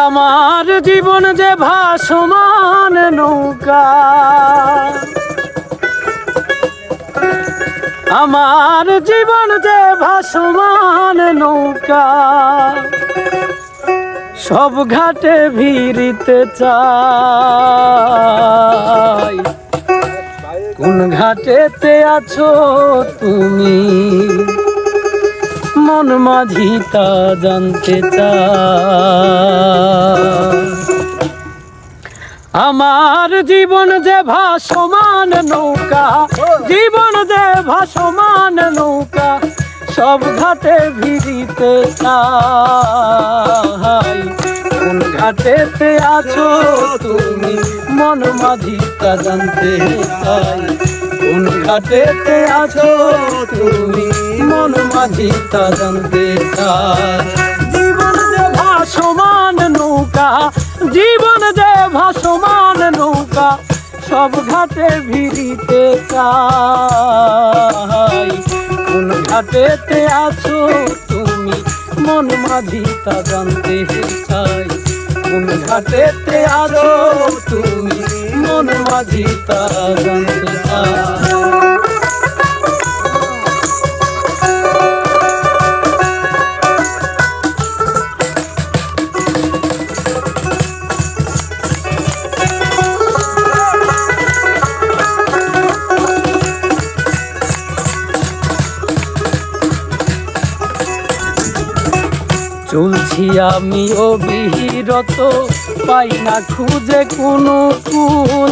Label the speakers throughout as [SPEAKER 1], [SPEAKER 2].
[SPEAKER 1] আমার জীবন যে ভাসমান নৌকা, আমার জীবন যে ভাসমান নৌকা, সব ঘাটে ভিড়িতে চাই। কোন ঘাটেতে আছো তুমি মন মাঝি তা জানতে চাই। আমার জীবন যে ভাসমান নৌকা, জীবন যে ভাসমান নৌকা, সব ঘাটে ভিড়িতে চাই। কোন ঘাটেতে আছো তুমি মন মাঝি তা জানতে চাই। কোন ঘাটেতে আছো তুমি মন মাঝি তা জানতে চাই। জীবন যে ভাসমান নৌকা, জীবন যে ভাসমান নৌকা, সব ঘাটে ভিড়িতে চাই। কোন ঘাটেতে আছো তুমি মন মাঝি তা জানতে চাই। কোন ঘাটেতে আছো তুমি মন মাঝি তা জানতে চাই। চলছি আমি অবিরত, পাই না খুঁজে কোনো কুল।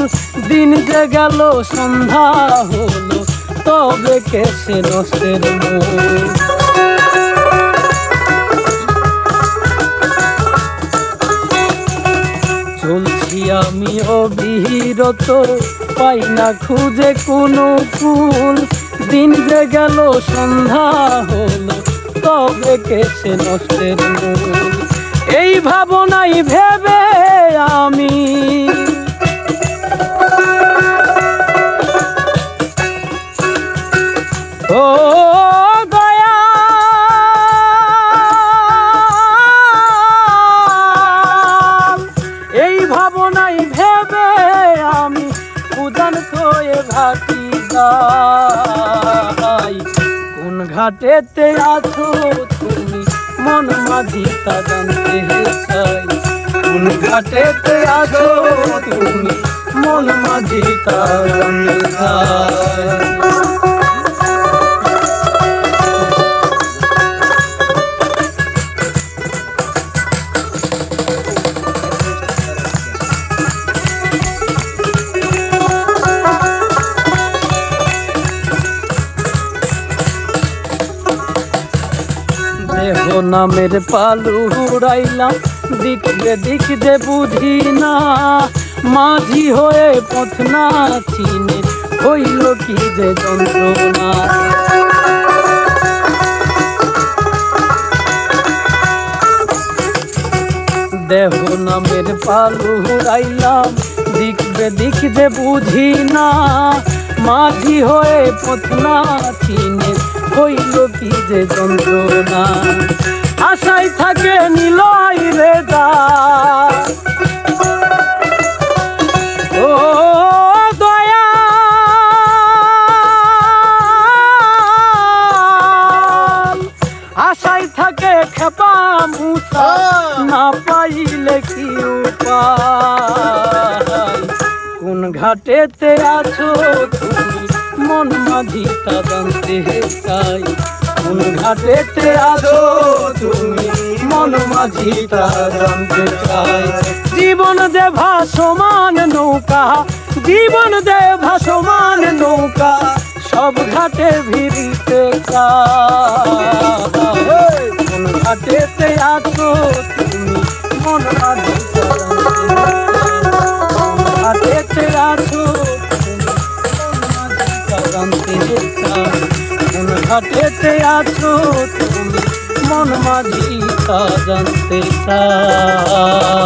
[SPEAKER 1] দিন যে গেল সন্ধ্যা হলো, তবে কেসে নষ্টের মূল। চলছি আমি অবিরত, পাই না খুঁজে কোনো কুল। দিন যে গেল সন্ধ্যা হলো, তবে কেসে নষ্টের মূল। এই ভাবনাই ভেবে আমি ও দয়া, এই ভাবনাই ভেবে আমি উদান হয়ে ভাটি যাই। কোন ঘাটেতে আছো তুমি মন মাঝি তা জানতে চাই। কোন ঘাটেতে আছো তুমি মন মাঝি তা জানতে চাই। দেহ নামের পালু উড়াইলাম, দিকে দিকে বুঝি না। মাঝি হয়ে পথ না চিনে হইল কি যে যন্ত্রণা। দেহ নামের পালু উড়াইলাম, দিকে বুঝি না। মাঝি হয়ে পথ না চিনে হইল কি যে যন্ত্রণা। আশায় থাকে নিলয় রে দা ও দয়া, আশায় থাকে খেপা মুসা, না পাইলে কি উপায়। কোন ঘাটেতে আছো তুমি মন মাঝি তা জানতে চাই। কোন ঘাটেতে আছো তুমি মন মাঝি তা জানতে চাই। জীবন যে ভাসমান নৌকা, জীবন যে ভাসমান নৌকা, সব ঘাটে ভিড়িতে চাই। কোন ঘাটেতে আছো তুমি মন মাঝি তা জানতে আছো জানতে চাই। কোন ঘাটেতে আছো তুমি মন মাঝি তা জানতে চাই।